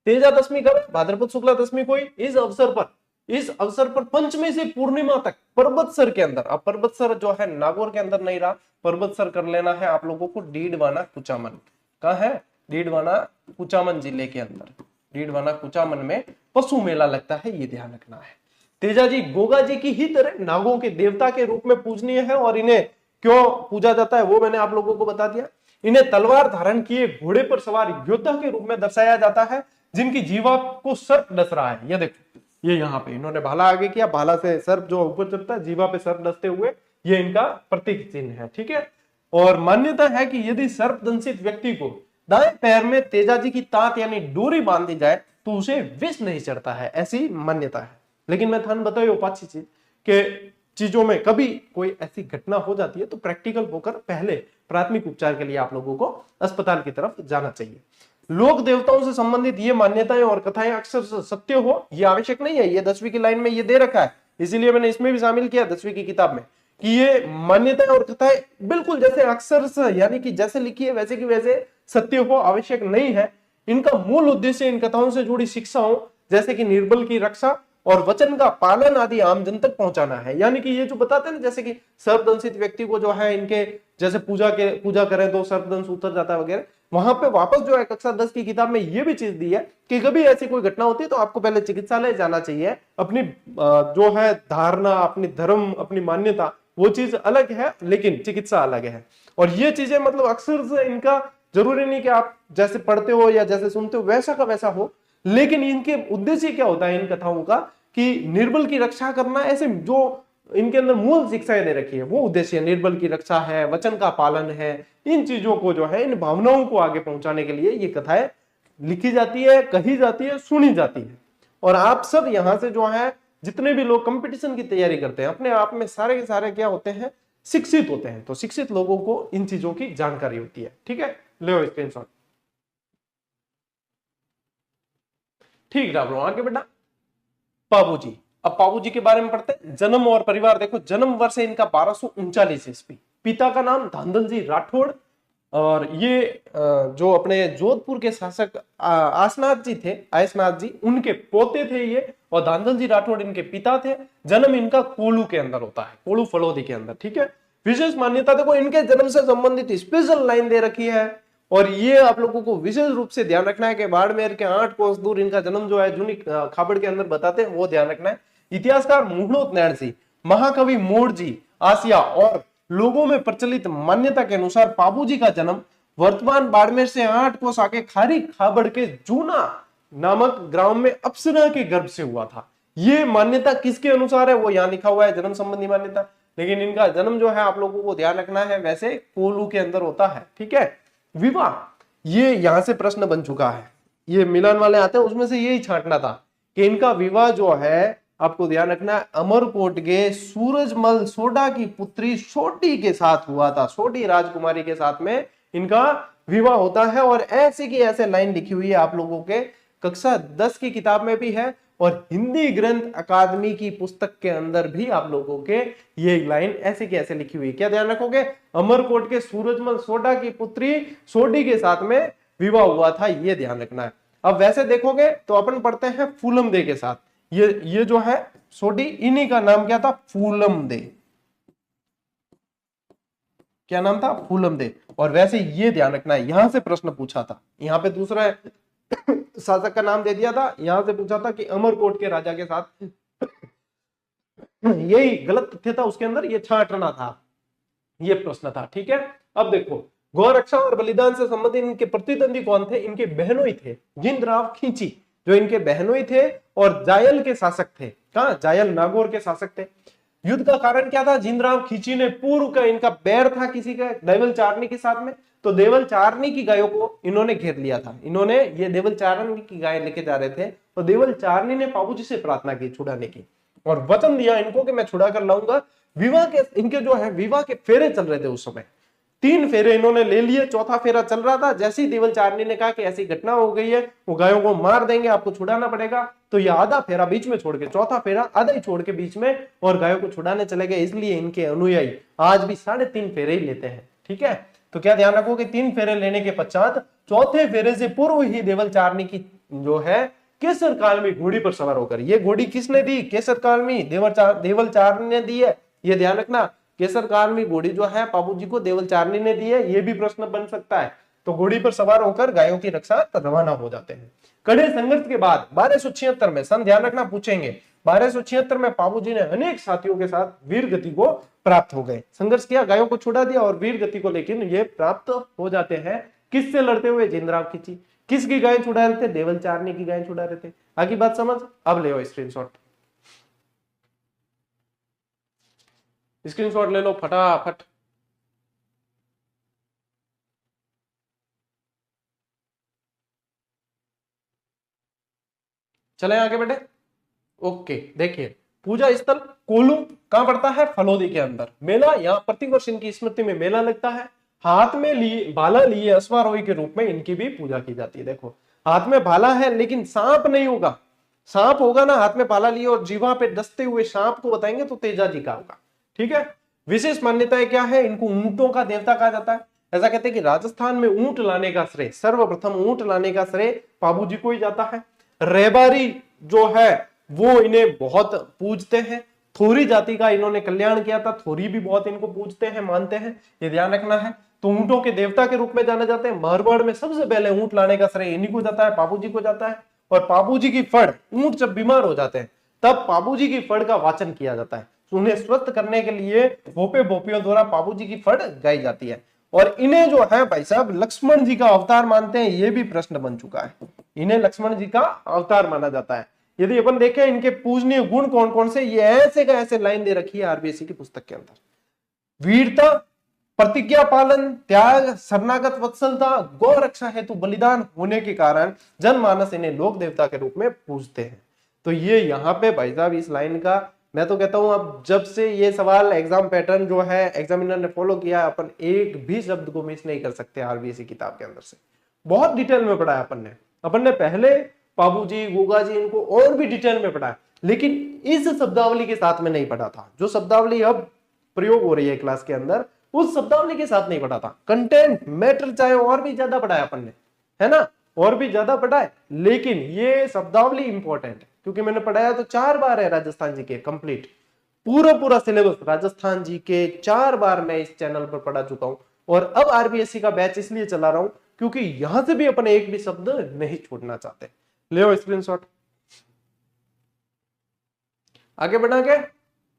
तेजा दशमी कब, भाद्रपद शुक्ला दशमी को। इस अवसर पर पंचमी से पूर्णिमा तक पर्वतसर के अंदर, अब पर्वतसर जो है नागौर के अंदर नहीं रहा, पर्वतसर कर लेना है आप लोगों को, डीडवाना कुचामन कहाँ है, डीडवाना कुचामन जिले के अंदर, डीडवाना कुचामन में पशु मेला लगता है, ये ध्यान रखना है। तेजा जी गोगा जी की ही तरह नागों के देवता के रूप में पूजनीय है और इन्हें क्यों पूजा जाता है वो मैंने आप लोगों को बता दिया। इन्हें तलवार धारण किए घोड़े पर सवार योद्धा के रूप में दर्शाया जाता है, जिनकी जीवा को सर्प डस रहा है। ये देखो, ये यहाँ पे इन्होंने भाला आगे किया, भाला से सर्प जो ऊपर चढ़ता है, जीवा पे सर्प डसते हुए, ये इनका प्रतीक चिन्ह है। ठीक है। और मान्यता है कि यदि सर्प दंशित व्यक्ति को दाएं पैर में तेजाजी की तात यानी डोरी बांध दी जाए तो उसे विष नहीं चढ़ता है, ऐसी मान्यता है। लेकिन मैं थान बताइए पांच चीज के चीजों में कभी कोई ऐसी घटना हो जाती है तो प्रैक्टिकल होकर पहले प्राथमिक उपचार के लिए आप लोगों को अस्पताल की तरफ जाना चाहिए। लोक देवताओं से संबंधित ये मान्यताएं और कथाएं अक्सर सत्य हो ये आवश्यक नहीं है। ये 10वीं की लाइन में ये दे रखा है, इसीलिए मैंने इसमें भी शामिल किया 10वीं की किताब में कि ये मान्यताएं और कथाएं बिल्कुल जैसे अक्सर यानी कि जैसे लिखी है वैसे की वैसे सत्य हो आवश्यक नहीं है। इनका मूल उद्देश्य इन कथाओं से जुड़ी शिक्षाओं जैसे कि निर्बल की रक्षा और वचन का पालन आदि आम जन तक पहुंचाना है। यानी कि ये जो बताते हैं ना, जैसे कि सर्पदंशित व्यक्ति को जो है इनके जैसे पूजा करें तो सर्पदंश उतर जाता है वगैरह, वहां पे वापस जो है कक्षा 10 की किताब में ये भी चीज दी है कि कभी ऐसी कोई घटना होती है तो आपको पहले चिकित्सालय जाना चाहिए। अपनी जो है धारणा, अपनी धर्म, अपनी मान्यता वो चीज अलग है लेकिन चिकित्सा अलग है। और ये चीजें मतलब अक्सर से इनका जरूरी नहीं कि आप जैसे पढ़ते हो या जैसे सुनते हो वैसा का वैसा हो, लेकिन इनके उद्देश्य क्या होता है इन कथाओं का कि निर्बल की रक्षा करना, ऐसे जो इनके अंदर मूल शिक्षाएं दे रखी है वो उद्देश्य निर्बल की रक्षा है, वचन का पालन है। इन चीजों को जो है इन भावनाओं को आगे पहुंचाने के लिए ये कथाएं लिखी जाती है, कही जाती है, सुनी जाती है। और आप सब यहां से जो है जितने भी लोग कंपटीशन की तैयारी करते हैं अपने आप में सारे के सारे क्या होते हैं, शिक्षित होते हैं। तो शिक्षित लोगों को इन चीजों की जानकारी होती है। ठीक है, ले स्क्रीनशॉट। ठीक है आगे बेटा, पाबूजी। अब पाबूजी के बारे में पढ़ते हैं। जन्म और परिवार देखो, जन्म वर्ष है इनका 1239 ईस्वी। पिता का नाम धांधल जी राठौड़, और ये जो अपने जोधपुर के शासक आसनाथ जी थे, आयसनाथ जी, उनके पोते थे ये, और धांधल जी राठौड़ इनके पिता थे। जन्म इनका कोलू के अंदर होता है, कोलू फलोदी के अंदर। ठीक है। विशेष मान्यता देखो, इनके जन्म से संबंधित स्पेशल लाइन दे रखी है, और ये आप लोगों को विशेष रूप से ध्यान रखना है कि बाड़मेर के 8 कोस दूर इनका जन्म जो है जूनी खाबड़ के अंदर बताते हैं, वो ध्यान रखना है। इतिहासकार मुहणोत नैण जी, महाकवि मोड़ जी, आसिया और लोगों में प्रचलित मान्यता के अनुसार पाबूजी का जन्म वर्तमान बाड़मेर से 8 कोस आगे खारी खाबड़ के जूना नामक ग्राम में अप्सरा के गर्भ से हुआ था। ये मान्यता किसके अनुसार है वो यहाँ लिखा हुआ है, जन्म संबंधी मान्यता, लेकिन इनका जन्म जो है आप लोगों को ध्यान रखना है वैसे कोलू के अंदर होता है। ठीक है। विवाह, ये यहां से प्रश्न बन चुका है, ये मिलान वाले आते हैं उसमें से यही छांटना था कि इनका विवाह जो है आपको ध्यान रखना है अमरकोट के सूरजमल सोडा की पुत्री सोटी के साथ हुआ था। सोटी राजकुमारी के साथ में इनका विवाह होता है, और ऐसे की ऐसे लाइन लिखी हुई है आप लोगों के कक्षा 10 की किताब में भी है, और हिंदी ग्रंथ अकादमी की पुस्तक के अंदर भी आप लोगों के ये लाइन ऐसे की ऐसे लिखी हुई है। क्या ध्यान रखोगे, अमरकोट के सूरजमल सोडा की पुत्री सोडी के साथ में विवाह हुआ था, ये ध्यान रखना है। अब वैसे देखोगे तो अपन पढ़ते हैं फूलम दे के साथ, ये जो है सोडी, इन्हीं का नाम क्या था, फूलम दे। क्या नाम था, फूलम दे। और वैसे ये ध्यान रखना है, यहां से प्रश्न पूछा था, यहाँ पे दूसरा शासक का नाम दे दिया था, यहां से पूछा था कि अमरकोट के राजा के साथ यही गलत तथ्य था उसके अंदर, ये छांटना था, ये प्रश्न था। ठीक है। अब देखो, गौरक्षा और बलिदान से संबंधित इनके प्रतिद्वंदी कौन थे, इनके बहनोई थे, जिंदराव खींची जो इनके बहनोई थे, और जायल के शासक थे। कहा, जायल नागौर के शासक थे। युद्ध का कारण क्या था, जिंदराव खींची ने पूर्व का इनका बैर था किसी का, देवल चारनी के साथ में, तो देवल चारनी की गायों को इन्होंने घेर लिया था। इन्होंने ये देवल चारनी की गाय लेके जा रहे थे, तो देवल चारनी ने पाबूजी से प्रार्थना की छुड़ाने की, और वचन दिया इनको कि मैं छुड़ा कर लाऊंगा। विवाह के इनके जो है विवाह के फेरे चल रहे थे उस समय, 3 फेरे इन्होंने ले लिए, चौथा फेरा चल रहा था। जैसे ही देवल चारनी ने कहा कि ऐसी घटना हो गई है, वो गायों को मार देंगे, आपको छुड़ाना पड़ेगा, तो ये आधा फेरा बीच में छोड़ के, चौथा फेरा आधा ही छोड़ के बीच में, और गायों को छुड़ाने चले गए। इसलिए इनके अनुयायी आज भी 3.5 फेरे ही लेते हैं। ठीक है। तो क्या ध्यान रखो कि 3 फेरे लेने के पश्चात चौथे फेरे से पूर्व ही देवल चारनी की जो है केसर कालमी घोड़ी पर सवार होकर, ये घोड़ी किसने दी, केसर कालमी देवल चारनी ने दी है, ये ध्यान रखना। केसर कालमी घोड़ी जो है पाबूजी को देवल चारनी ने दी है, ये भी प्रश्न बन सकता है। तो घोड़ी पर सवार होकर गायों की रक्षा रवाना हो जाते हैं। कड़े संघर्ष के बाद 1276 में, सन ध्यान रखना पूछेंगे, 1276 में पाबूजी ने अनेक साथियों के साथ वीर गति को प्राप्त हो गए। संघर्ष किया, गायों को छुड़ा दिया और वीर गति को लेकिन ये प्राप्त हो जाते हैं। किससे लड़ते हुए? जिंदराव खींची। किसकी गाय छुड़ा रहे थे? देवल चारनी की गाय छुड़ा रहे थे। आगे बात समझ? अब ले स्क्रीनशॉट, स्क्रीनशॉट ले लो फटाफट। चले आगे बढ़े। ओके, देखिए पूजा स्थल कोल्लूर कहां पड़ता है? फलोदी के अंदर। मेला, यहाँ प्रतिवर्ष इनकी स्मृति में मेला लगता है। हाथ में लिए भाला लिए अश्वारोही के रूप में इनकी भी पूजा की जाती है। देखो हाथ में भाला है लेकिन सांप नहीं होगा। सांप होगा ना हाथ में भाला लिए और जीवा पे डसते हुए सांप को बताएंगे तो तेजा जी का होगा। ठीक है। विशेष मान्यताएं क्या है? इनको ऊंटों का देवता कहा जाता है। ऐसा कहते हैं कि राजस्थान में ऊंट लाने का श्रेय, सर्वप्रथम ऊंट लाने का श्रेय पाबूजी को ही जाता है। रेबारी जो है वो इन्हें बहुत पूजते हैं। थोरी जाति का इन्होंने कल्याण किया था, थोरी भी बहुत इनको पूजते हैं, मानते हैं, ये ध्यान रखना है। तो ऊंटों के देवता के रूप में जाने जाते हैं। मारवाड़ में सबसे पहले ऊंट लाने का श्रेय इन्हीं को जाता है, पाबूजी को जाता है। और पाबूजी की फड़, ऊंट जब बीमार हो जाते हैं तब पाबूजी की फड़ का वाचन किया जाता है। उन्हें स्वस्थ करने के लिए भोपे भोपियों द्वारा पाबूजी की फड़ गाई जाती है। और इन्हें जो है भाई साहब लक्ष्मण जी का अवतार मानते हैं, ये भी प्रश्न बन चुका है। इन्हें लक्ष्मण जी का अवतार माना जाता है। यदि अपन देखें इनके पूजनीय गुण कौन कौन से, ये ऐसे का ऐसे लाइन दे रखी है आरबीएससी की पुस्तक के अंदर। वीरता, प्रतिज्ञा पालन, त्याग, शरणागत वत्सलता, गौ रक्षा हेतु बलिदान होने के कारण जनमानस इन्हें लोक देवता के रूप में पूजते हैं। तो ये यहाँ पे भाई साहब इस लाइन का मैं तो कहता हूं अब जब से ये सवाल एग्जाम पैटर्न जो है एग्जामिनर ने फॉलो किया, अपन एक भी शब्द को मिस नहीं कर सकते आरबीएससी किताब के अंदर से। बहुत डिटेल में पढ़ा है अपन ने पहले पाबूजी, गोगा जी, इनको और भी डिटेल में पढ़ा है, लेकिन इस शब्दावली के साथ में नहीं पढ़ा था। जो शब्दावली अब प्रयोग हो रही है क्लास के अंदर उस शब्दावली के साथ नहीं पढ़ा था। कंटेंट मैटर चाहे और भी ज्यादा पढ़ा है अपन ने, है ना, और भी ज्यादा पढ़ा है, लेकिन ये शब्दावली इंपॉर्टेंट है क्योंकि मैंने पढ़ाया तो 4 बार है राजस्थान जी के कंप्लीट। पूरा सिलेबस राजस्थान जी के 4 बार मैं इस चैनल पर पढ़ा चुका हूं। और अब आरबीएससी का बैच इसलिए चला रहा हूं क्योंकि यहां से भी अपन एक भी शब्द नहीं छोड़ना चाहते। ले स्क्रीनशॉट। आगे बढ़ा के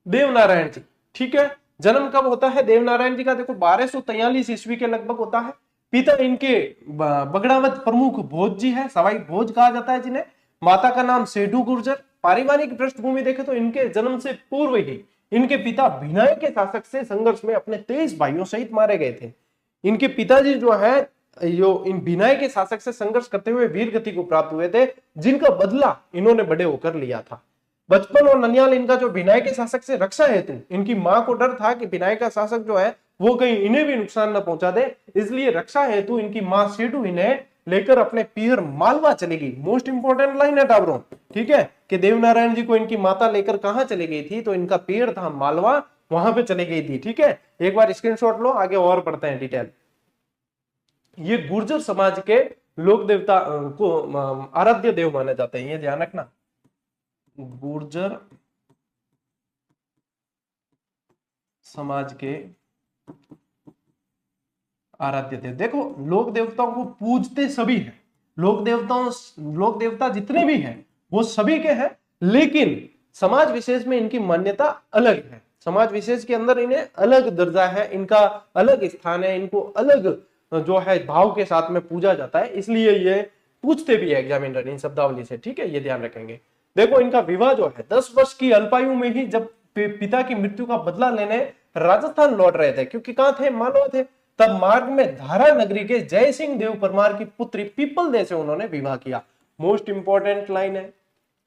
देवनारायण जी। ठीक है, जन्म कब होता है देवनारायण जी का? देखो 1243 ईस्वी के लगभग होता है। पिता इनके बगड़ावत प्रमुख भोज जी है, सवाई भोज कहा जाता है जिन्हें। माता का नाम सेठू गुर्जर। पारिवारिक पृष्ठभूमि देखे तो इनके जन्म से पूर्व ही इनके पिता भिनाई के शासक से संघर्ष में अपने 23 भाइयों सहित मारे गए थे। इनके पिताजी जो है यो इन भिनाई के शासक से संघर्ष करते हुए वीर गति को प्राप्त हुए थे, जिनका बदला इन्होंने बड़े होकर लिया था। बचपन और ननियाल इनका जो भिनाई के शासक से रक्षा हेतु इनकी मां को डर था कि भिनाई का शासक जो है वो कहीं इन्हें भी नुकसान न पहुंचा दे, इसलिए रक्षा हेतु इनकी मां सेठू इन्हें लेकर अपने पीर मालवा चलेगी। मोस्ट इंपोर्टेंट लाइन है टाबरों, ठीक है, कि देवनारायण जी को इनकी माता लेकर कहां चली गई थी? तो इनका पीर था मालवा, वहां पे चली गई थी। ठीक है, एक बार स्क्रीनशॉट लो, आगे और पढ़ते हैं डिटेल। ये गुर्जर समाज के लोक देवता को आराध्य देव माने जाते हैं, ये ध्यान रखना। गुर्जर समाज के आराध्य देव। देखो लोक देवताओं को पूजते सभी हैं, लोक देवता जितने भी हैं वो सभी के हैं, लेकिन समाज विशेष में इनकी मान्यता अलग है। समाज विशेष के अंदर इन्हें अलग दर्जा है, इनका अलग स्थान है, इनको अलग जो है भाव के साथ में पूजा जाता है, इसलिए ये पूछते भी है एग्जामिनर इन शब्दावली से। ठीक है, ये ध्यान रखेंगे। देखो इनका विवाह जो है 10 वर्ष की अल्पायु में ही, जब पिता की मृत्यु का बदला लेने राजस्थान लौट रहे थे, क्योंकि कहां थे? मालवा थे, तब मार्ग में धारा नगरी के जय सिंह देव परमार की पुत्री पीपल दे से उन्होंने विवाह किया। मोस्ट इंपोर्टेंट लाइन है,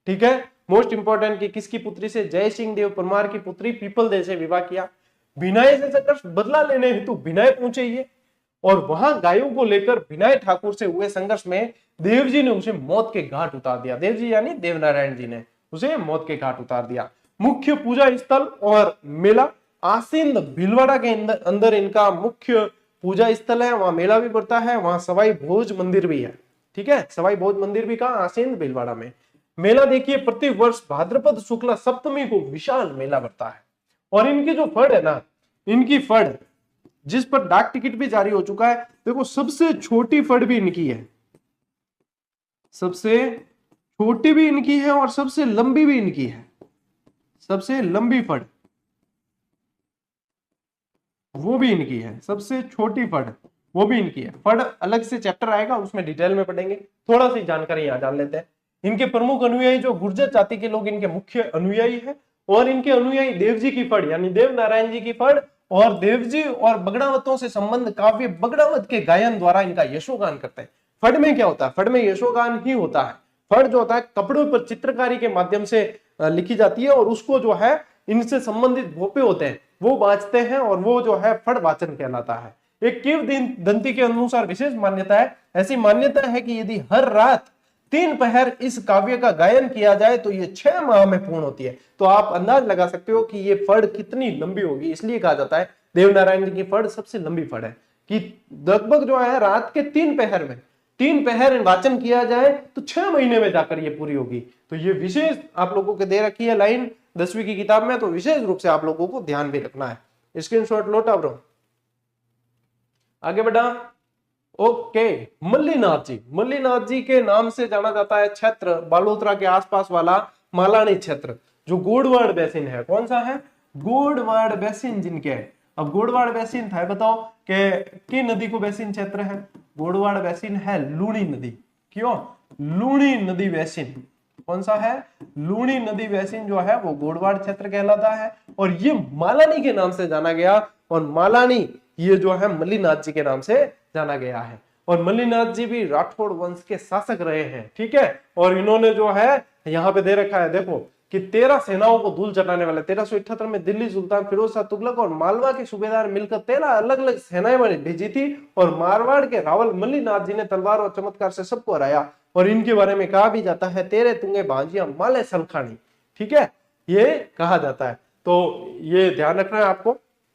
ठीक है, मोस्ट इंपोर्टेंट कि किसकी पुत्री से? जय सिंह देव परमार की पुत्री पीपल दे से विवाह किया। भिनाई से संघर्ष बदला लेने हेतु भिनाई पहुंचे ये, और वहां गायों को लेकर भिनाई ठाकुर से हुए संघर्ष में देवजी ने उसे मौत के घाट उतार दिया। देवजी यानी देवनारायण जी ने उसे मौत के घाट उतार दिया। मुख्य पूजा स्थल और मेला आसीन भीलवाड़ा के अंदर इनका मुख्य पूजा स्थल है, वहां मेला भी पड़ता है, वहां सवाई भोज मंदिर भी है। ठीक है, सवाई भोज मंदिर भी कहां? आसीन भीलवाड़ा में। मेला देखिए प्रति वर्ष भाद्रपद शुक्ला सप्तमी को विशाल मेला पड़ता है। और इनकी जो फड़ है ना, इनकी फड़ जिस पर डाक टिकट भी जारी हो चुका है। देखो सबसे छोटी फड़ भी इनकी है, सबसे छोटी भी इनकी है और सबसे लंबी भी इनकी है। सबसे लंबी फड़ वो भी इनकी है, सबसे छोटी फड़ वो भी इनकी है। फड़ अलग से चैप्टर आएगा, उसमें डिटेल में पढ़ेंगे। थोड़ा सी जानकारी यहां जान लेते हैं। इनके प्रमुख अनुयायी जो गुर्जर जाति के लोग इनके मुख्य अनुयायी है, और इनके अनुयायी देवजी की फड़ यानी देव नारायण जी की फड़ और देवजी और बगड़ावतों से संबंध काव्य बगड़ावत के गायन द्वारा इनका यशोगान करते हैं। फड़ में क्या होता है? फड़ में यशोगान ही होता है। फड़ जो होता है कपड़ों पर चित्रकारी के माध्यम से लिखी जाती है, और उसको जो है इनसे संबंधित भोपे होते हैं वो बाँचते हैं, और वो जो है फड़ वाचन कहलाता है। एक किंवदंती के अनुसार विशेष मान्यता है, ऐसी मान्यता है कि यदि हर रात 3 पहर इस काव्य का गायन किया जाए तो ये 6 माह में पूर्ण होती है। तो आप अंदाज लगा सकते हो कि ये फड़ कितनी लंबी होगी। इसलिए कहा जाता है देवनारायण जी की फड़ सबसे लंबी फड़ है, कि लगभग जो है रात के 3 पहर में 3 पहर वाचन किया जाए तो 6 महीने में जाकर ये पूरी होगी। तो ये विशेष आप लोगों को दे रखी है लाइन 10वीं की किताब में, तो विशेष रूप से आप लोगों को ध्यान भी रखना है। स्क्रीनशॉट लौटा ब्रो, आगे बढ़ा। ओके, मल्लीनाथ जी के नाम से जाना जाता है क्षेत्र बालोतरा के आसपास वाला मालानी क्षेत्र, जो गोडवाड़ बेसिन है। कौन सा है? गोडवाड़ बेसिन जिनके है। अब गोडवाड़ बेसिन था, बताओ कि नदी को बेसिन क्षेत्र है? गोडवाड़ बेसिन है लूणी नदी। क्यों? लूणी नदी बेसिन। कौन सा है? लूणी नदी बेसिन जो है वो गोडवाड़ क्षेत्र कहलाता है, और ये मालानी के नाम से जाना गया, और मालानी ये जो है मल्लीनाथ जी के नाम से जाना गया है। और मल्लीनाथ जी भी राठौड़ वंश के शासक रहे हैं, ठीक है। और इन्होंने जो है यहाँ पे दे रखा है, देखो कि 13 सेनाओं को धूल चटाने वाले 1378 में दिल्ली सुल्तान फिरोज शाह तुगलक और मालवा के सूबेदार मिलकर 13 अलग अलग सेनाएं भेजी थी, और मारवाड़ के रावल मल्लीनाथ जी ने तलवार और चमत्कार से सबको हराया। और इनके बारे में कहा भी जाता है तेरे तुंगे भांजिया माले सलखानी, ठीक है, ये कहा जाता है। तो ये ध्यान रखना है आपको,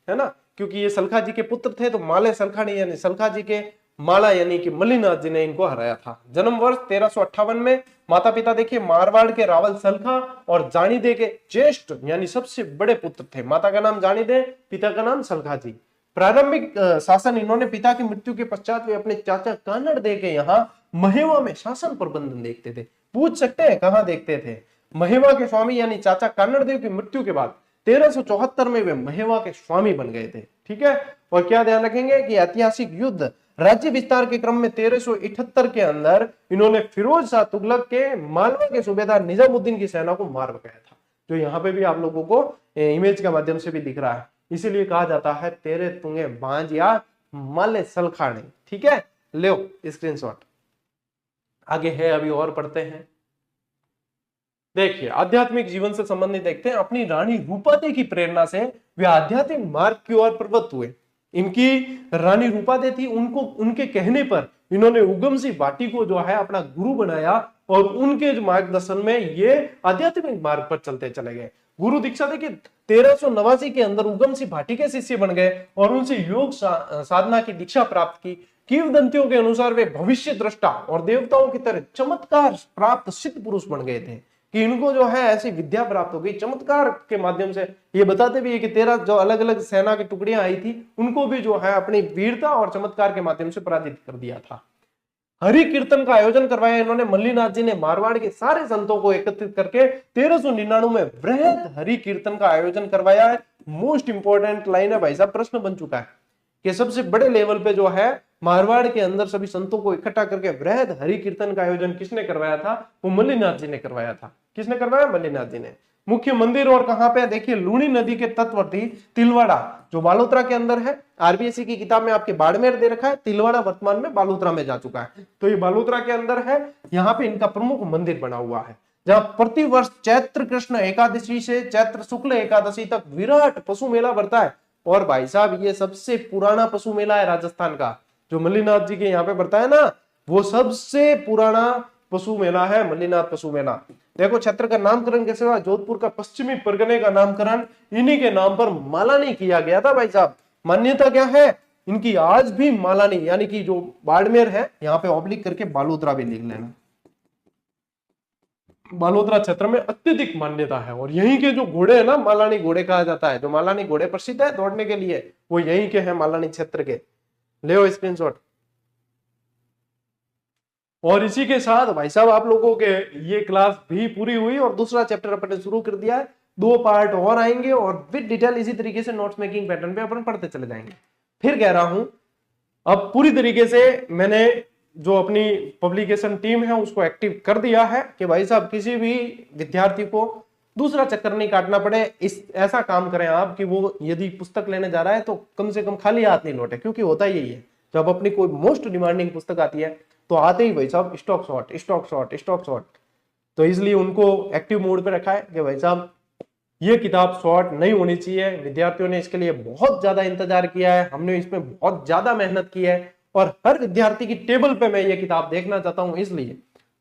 है ना, क्योंकि ये सलखा जी के पुत्र थे, तो माले सलखानी यानी सलखा जी के माला यानी कि मल्लीनाथ जी ने इनको हराया था। जन्म वर्ष 1358 में। माता पिता देखिए मारवाड़ के रावल सलखा और जानीदे के ज्येष्ठ यानी सबसे बड़े पुत्र थे। माता का नाम जानीदे, पिता का नाम सलखा जी। प्रारंभिक शासन इन्होंने पिता की मृत्यु के पश्चात वे अपने चाचा कानड़ दे के यहाँ महेवा में शासन प्रबंधन देखते थे। पूछ सकते हैं कहाँ देखते थे? महेवा के स्वामी यानी चाचा कानड़ देव की मृत्यु के बाद 1374 में वे महेवा के स्वामी बन गए थे, ठीक है। और क्या ध्यान रखेंगे कि ऐतिहासिक युद्ध राज्य विस्तार के क्रम में 1378 के अंदर इन्होंने फिरोज शाह तुगलक के मालवा के सूबेदार निजामुद्दीन की सेना को मार भगाया था, जो यहाँ पे भी आप लोगों को इमेज के माध्यम से भी दिख रहा है। इसीलिए कहा जाता है तेरे तुंगे बांझ या माले सलखाने, ठीक है। लो स्क्रीनशॉट, आगे है अभी और पढ़ते हैं। देखिए आध्यात्मिक जीवन से संबंधित देखते हैं। अपनी रानी रूपादे की प्रेरणा से वे आध्यात्मिक मार्ग की ओर प्रवृत्त हुए। इनकी रानी रूपादे थी, उनको उनके कहने पर इन्होंने उगम सिंह भाटी को जो है अपना गुरु बनाया, और उनके मार्गदर्शन में ये आध्यात्मिक मार्ग पर चलते चले गए। गुरु दीक्षा देखिए 1389 के अंदर उगम सिंह भाटी के शिष्य बन गए और उनसे योग साधना की दीक्षा प्राप्त की। किंवदंतियों के अनुसार वे भविष्य दृष्टा और देवताओं की तरह चमत्कार प्राप्त सिद्ध पुरुष बन गए थे, कि इनको जो है ऐसी विद्या प्राप्त हो गई चमत्कार के माध्यम से। ये बताते भी है कि 13 जो अलग अलग सेना की टुकड़ियां आई थी उनको भी जो है अपनी वीरता और चमत्कार के माध्यम से पराजित कर दिया था। हरि कीर्तन का आयोजन करवाया इन्होंने। मल्लीनाथ जी ने मारवाड़ के सारे संतों को एकत्रित करके 1399 में वृहद हरि कीर्तन का आयोजन करवाया है। मोस्ट इंपोर्टेंट लाइन है भाई साहब, प्रश्न बन चुका है कि सबसे बड़े लेवल पे जो है मारवाड़ के अंदर सभी संतों को इकट्ठा करके वृहद हरि कीर्तन का आयोजन किसने करवाया था? वो मल्लीनाथ जी ने करवाया था। किसने करवाया? मल्लीनाथ जी ने। मुख्य मंदिर और कहां पे? देखिए लूणी नदी के तटवर्ती तिलवाड़ा जो बालोतरा के अंदर है। आरबीएससी की किताब में आपके बाड़मेर दे रखा है, तिलवाड़ा वर्तमान में बालोतरा में जा चुका है, तो ये बालोतरा के अंदर है। यहाँ पे इनका प्रमुख मंदिर बना हुआ है, जहां प्रतिवर्ष चैत्र कृष्ण एकादशी से चैत्र शुक्ल एकादशी तक विराट पशु मेला बढ़ता है। और भाई साहब ये सबसे पुराना पशु मेला है राजस्थान का, जो मल्लीनाथ जी के यहाँ पे बढ़ता है ना, वो सबसे पुराना पशु मेला है मल्लीनाथ पशु मेला। देखो क्षेत्र का नामकरण कैसे हुआ? जोधपुर का पश्चिमी परगने का नामकरण इन्हीं के नाम पर मालानी किया गया था भाई साहब। मान्यता क्या है इनकी? आज भी मालानी यानी कि जो बाड़मेर है, यहाँ पे ऑब्लिक करके बालोतरा भी लिख लेना। बालोतरा क्षेत्र में अत्यधिक मान्यता है। और यहीं के जो घोड़े हैं ना, मालानी घोड़े कहा जाता है, जो मालानी घोड़े प्रसिद्ध है दौड़ने के लिए, वो यहीं के हैं, मालानी क्षेत्र के। ले स्क्रीनशॉट। और इसी के साथ भाई साहब आप लोगों के ये क्लास भी पूरी हुई और दूसरा चैप्टर अपन ने शुरू कर दिया है। 2 पार्ट और आएंगे और विद डिटेल इसी तरीके से नोट्स मेकिंग पैटर्न पे अपन पढ़ते चले जाएंगे। फिर कह रहा हूं, अब पूरी तरीके से मैंने जो अपनी पब्लिकेशन टीम है उसको एक्टिव कर दिया है कि भाई साहब किसी भी विद्यार्थी को दूसरा चक्कर नहीं काटना पड़े। इस ऐसा काम करें आप कि वो यदि पुस्तक लेने जा रहा है तो कम से कम खाली हाथ नहीं लौटे, क्योंकि होता यही है जब अपनी कोई मोस्ट डिमांडिंग पुस्तक आती है तो आते ही भाई साहब stock short stock short stock short. तो इसलिए उनको एक्टिव मोड पे रखा है कि भाई साहब ये किताब शॉर्ट नहीं होनी चाहिए। विद्यार्थियों ने इसके लिए बहुत ज्यादा इंतजार किया है, हमने इसमें बहुत ज्यादा मेहनत की है और हर विद्यार्थी की टेबल पे मैं ये किताब देखना चाहता हूं, इसलिए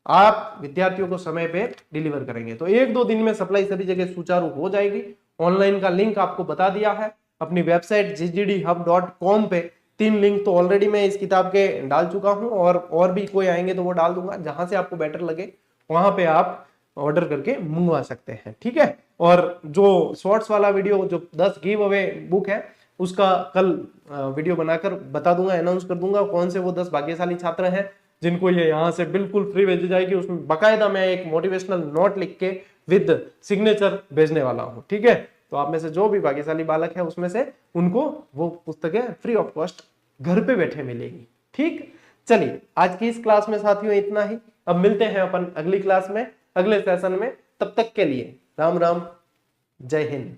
आप विद्यार्थियों को समय पे डिलीवर करेंगे। तो 1-2 दिन में सप्लाई सभी जगह सुचारू हो जाएगी। ऑनलाइन का लिंक आपको बता दिया है। अपनी वेबसाइट gjdhub.com पे 3 लिंक तो ऑलरेडी मैं इस किताब के डाल चुका हूं और भी कोई आएंगे तो वो डाल दूंगा। जहां से आपको बेटर लगे वहां पे आप ऑर्डर करके मंगवा सकते हैं, ठीक है। और जो शॉर्ट्स वाला वीडियो, जो 10 गिव अवे बुक है, उसका कल वीडियो बनाकर बता दूंगा, अनाउंस कर दूंगा कौन से वो 10 भाग्यशाली छात्र हैं जिनको ये यहाँ से बिल्कुल फ्री भेजी जाएगी। उसमें बकायदा मैं एक मोटिवेशनल नोट लिख के विद सिग्नेचर भेजने वाला हूँ, ठीक है। तो आप में से जो भी भाग्यशाली बालक है उसमें से उनको वो पुस्तकें फ्री ऑफ कॉस्ट घर पे बैठे मिलेगी, ठीक। चलिए आज की इस क्लास में साथियों इतना ही। अब मिलते हैं अपन अगली क्लास में, अगले सेशन में। तब तक के लिए राम राम, जय हिंद।